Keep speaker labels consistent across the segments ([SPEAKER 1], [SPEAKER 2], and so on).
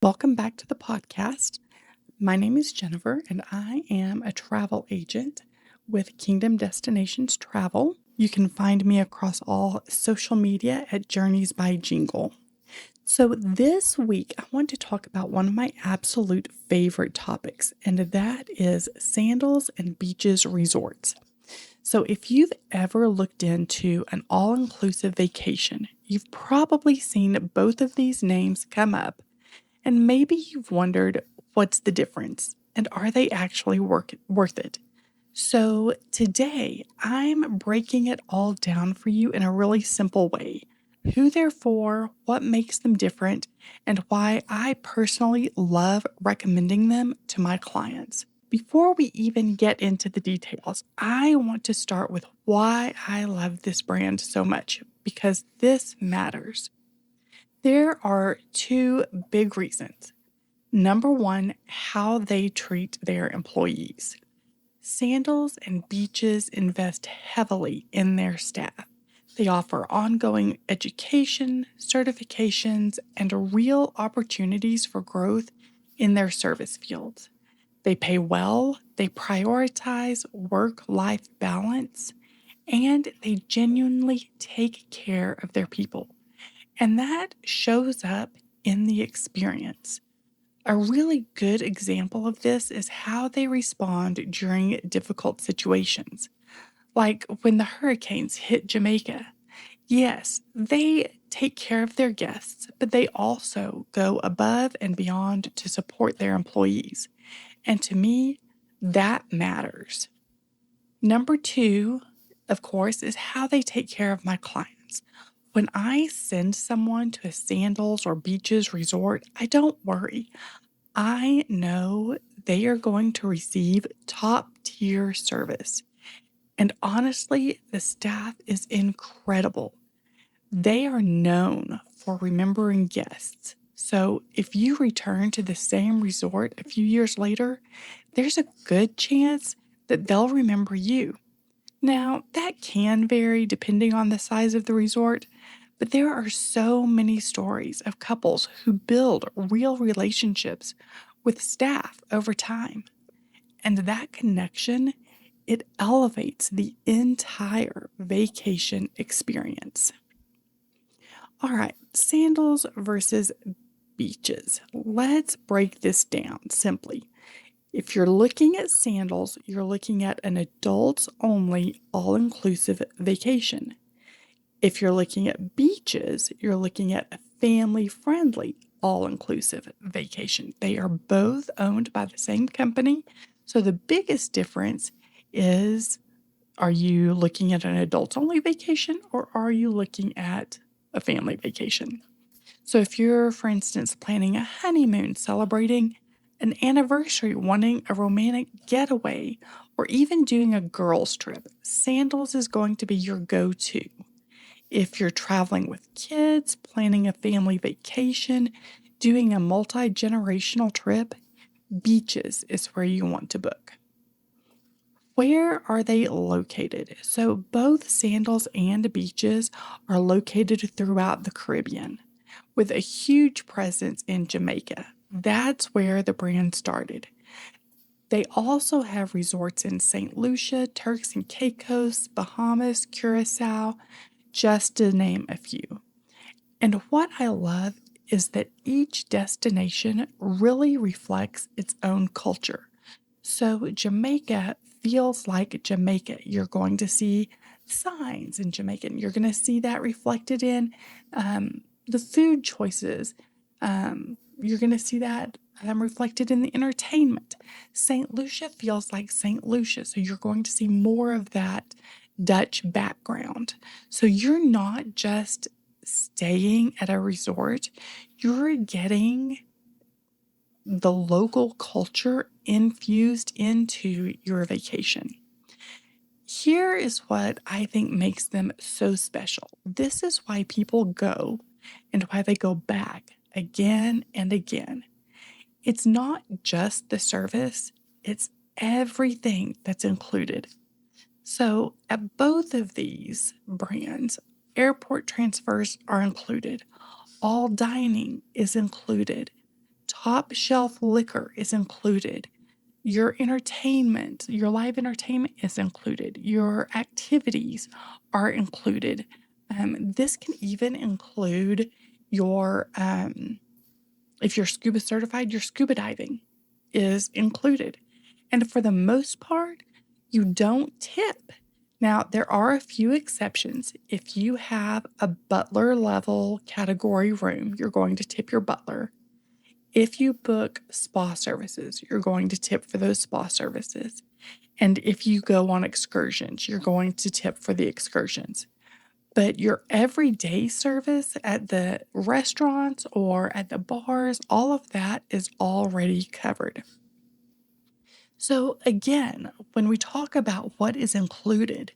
[SPEAKER 1] Welcome back to the podcast. My name is Jennifer, and I am a travel agent with Kingdom Destinations Travel. You can find me across all social media at Journeys by Jingle. So, this week, I want to talk about one of my absolute favorite topics, and that is Sandals and Beaches resorts. So, if you've ever looked into an all inclusive vacation, you've probably seen both of these names come up, and maybe you've wondered what's the difference and are they actually worth it? So, today I'm breaking it all down for you in a really simple way: who they're for, what makes them different, and why I personally love recommending them to my clients. Before we even get into the details, I want to start with why I love this brand so much, because this matters. There are two big reasons. Number one, how they treat their employees. Sandals and Beaches invest heavily in their staff. They offer ongoing education, certifications, and real opportunities for growth in their service fields. They pay well, they prioritize work-life balance, and they genuinely take care of their people. And that shows up in the experience. A really good example of this is how they respond during difficult situations, like when the hurricanes hit Jamaica. Yes, they take care of their guests, but they also go above and beyond to support their employees. And to me, that matters. Number two, of course, is how they take care of my clients. When I send someone to a Sandals or Beaches resort, I don't worry. I know they are going to receive top tier service. And honestly, the staff is incredible. They are known for remembering guests. So if you return to the same resort a few years later, there's a good chance that they'll remember you. Now, that can vary depending on the size of the resort, but there are so many stories of couples who build real relationships with staff over time. And that connection, it elevates the entire vacation experience. All right, Sandals versus Beaches. Let's break this down simply. If you're looking at Sandals, you're looking at an adults only all inclusive vacation. If you're looking at Beaches, you're looking at a family friendly all inclusive vacation. They are both owned by the same company. So the biggest difference is, are you looking at an adults only vacation or are you looking at a family vacation? So if you're, for instance, planning a honeymoon, celebrating an anniversary, wanting a romantic getaway, or even doing a girls' trip, Sandals is going to be your go-to. If you're traveling with kids, planning a family vacation, doing a multi-generational trip, Beaches is where you want to book. Where are they located? So both Sandals and Beaches are located throughout the Caribbean, with a huge presence in Jamaica. That's where the brand started. They also have resorts in St. Lucia, Turks and Caicos, Bahamas, Curacao, just to name a few. And what I love is that each destination really reflects its own culture. So Jamaica feels like Jamaica. You're going to see signs in Jamaican. You're going to see that reflected in the food choices. You're going to see that reflected in the entertainment. St. Lucia feels like St. Lucia, so you're going to see more of that Dutch background. So you're not just staying at a resort, you're getting the local culture infused into your vacation. Here is what I think makes them so special. This is why people go and why they go back again and again. It's not just the service, it's everything that's included. So at both of these brands, airport transfers are included. All dining is included. top shelf liquor is included. Your entertainment, your live entertainment is included. Your activities are included. This can even include your, if you're scuba certified, your scuba diving is included. And for the most part, you don't tip. Now, there are a few exceptions. If you have a butler level category room, you're going to tip your butler. If you book spa services, you're going to tip for those spa services. And if you go on excursions, you're going to tip for the excursions. But your everyday service at the restaurants or at the bars, all of that is already covered. So, again, when we talk about what is included,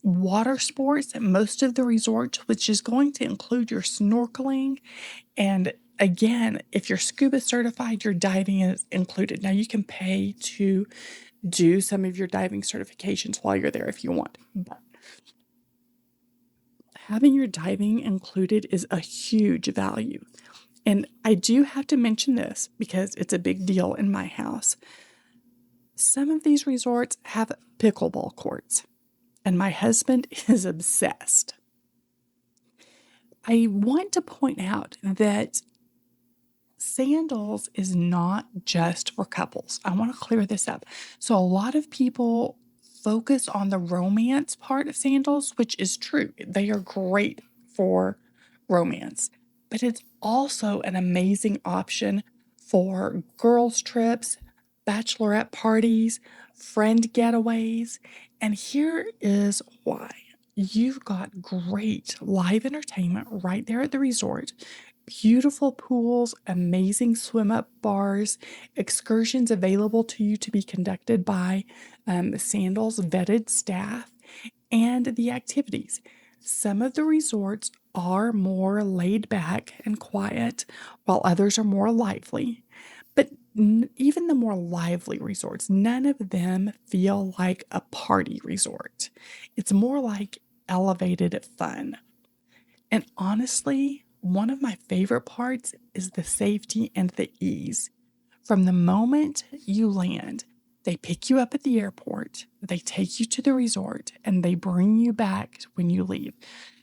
[SPEAKER 1] water sports at most of the resorts, which is going to include your snorkeling. And again, if you're scuba certified, your diving is included. Now, you can pay to do some of your diving certifications while you're there if you want. But having your diving included is a huge value. And I do have to mention this because it's a big deal in my house. Some of these resorts have pickleball courts, and my husband is obsessed. I want to point out that Sandals is not just for couples. I want to clear this up. So, a lot of people focus on the romance part of Sandals, which is true. They are great for romance, but it's also an amazing option for girls' trips, bachelorette parties, friend getaways. And here is why. You've got great live entertainment right there at the resort, beautiful pools, amazing swim up bars, excursions available to you to be conducted by Sandals vetted staff, and the activities. Some of the resorts are more laid back and quiet, while others are more lively. But even the more lively resorts, none of them feel like a party resort. It's more like elevated fun. And honestly, one of my favorite parts is the safety and the ease. From the moment you land, they pick you up at the airport, they take you to the resort, and they bring you back when you leave.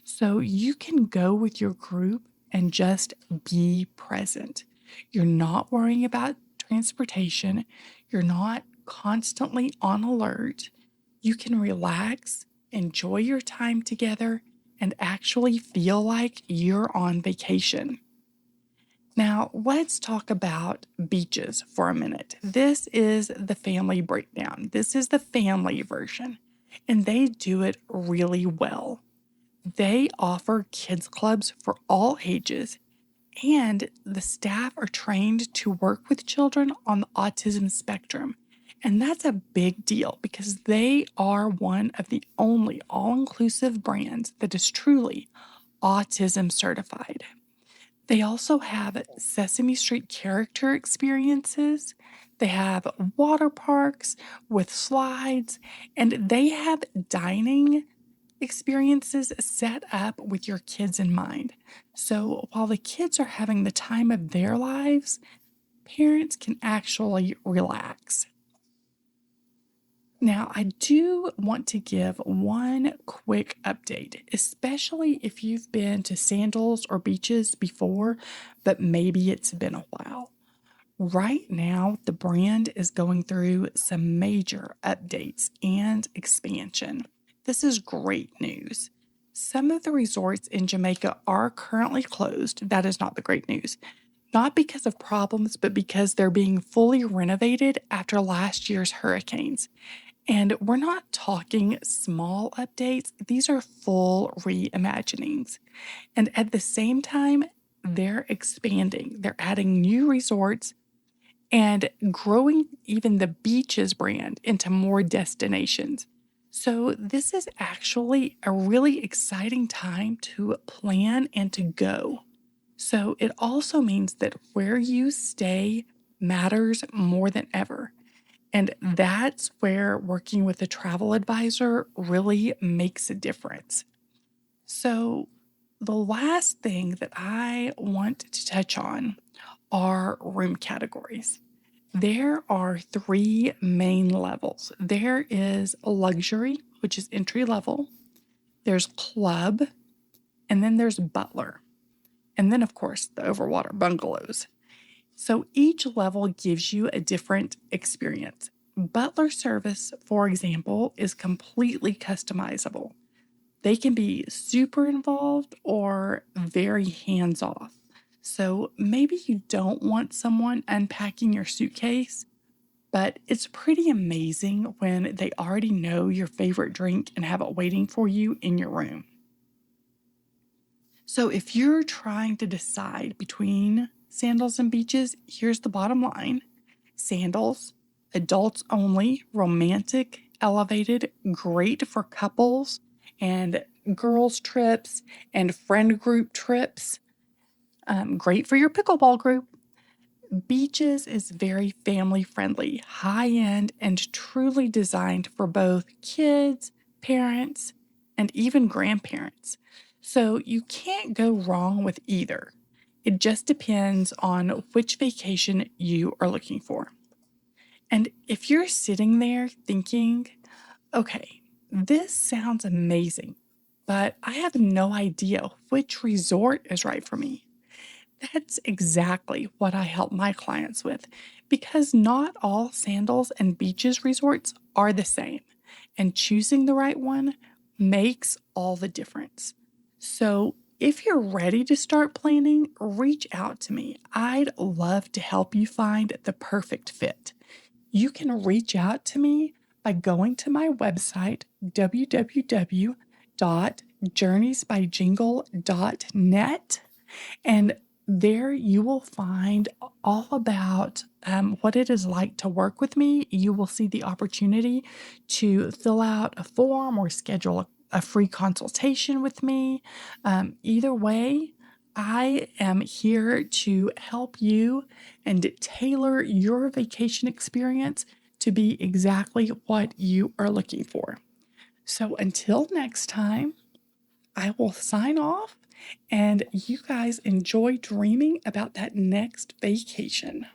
[SPEAKER 1] So you can go with your group and just be present. You're not worrying about transportation, you're not constantly on alert. You can relax, enjoy your time together, and actually feel like you're on vacation. Now, let's talk about beaches for a minute. This is the family breakdown. This is the family version, and they do it really well. They offer kids clubs for all ages, and the staff are trained to work with children on the autism spectrum. And that's a big deal because they are one of the only all inclusive brands that is truly autism certified. They also have Sesame Street character experiences. They have water parks with slides, and they have dining experiences set up with your kids in mind. So while the kids are having the time of their lives, parents can actually relax. Now, I do want to give one quick update, especially if you've been to Sandals or Beaches before, but maybe it's been a while. Right now, the brand is going through some major updates and expansion. This is great news. Some of the resorts in Jamaica are currently closed. That is not the great news. Not because of problems, but because they're being fully renovated after last year's hurricanes. And we're not talking small updates, these are full reimaginings. And at the same time, they're expanding, they're adding new resorts and growing even the beaches brand into more destinations. So, this is actually a really exciting time to plan and to go. So, it also means that where you stay matters more than ever. And that's where working with a travel advisor really makes a difference. So, the last thing that I want to touch on are room categories. There are three main levels. There is luxury, which is entry level, there's club, and then there's butler. And then, of course, the overwater bungalows. So each level gives you a different experience. Butler service, for example, is completely customizable. They can be super involved or very hands off. So maybe you don't want someone unpacking your suitcase, but it's pretty amazing when they already know your favorite drink and have it waiting for you in your room. So if you're trying to decide between Sandals and Beaches, here's the bottom line. Sandals, adults only, romantic, elevated, great for couples and girls' trips and friend group trips. Great for your pickleball group. Beaches is very family friendly, high end, and truly designed for both kids, parents, and even grandparents. So you can't go wrong with either. It just depends on which vacation you are looking for. And if you're sitting there thinking, okay, this sounds amazing, but I have no idea which resort is right for me. That's exactly what I help my clients with because not all Sandals and Beaches resorts are the same, and choosing the right one makes all the difference. So, if you're ready to start planning, reach out to me. I'd love to help you find the perfect fit. You can reach out to me by going to my website, www.journeysbyjingle.net, and there you will find all about what it is like to work with me. You will see the opportunity to fill out a form or schedule a free consultation with me. Either way, I am here to help you and tailor your vacation experience to be exactly what you are looking for. So until next time, I will sign off and you guys enjoy dreaming about that next vacation.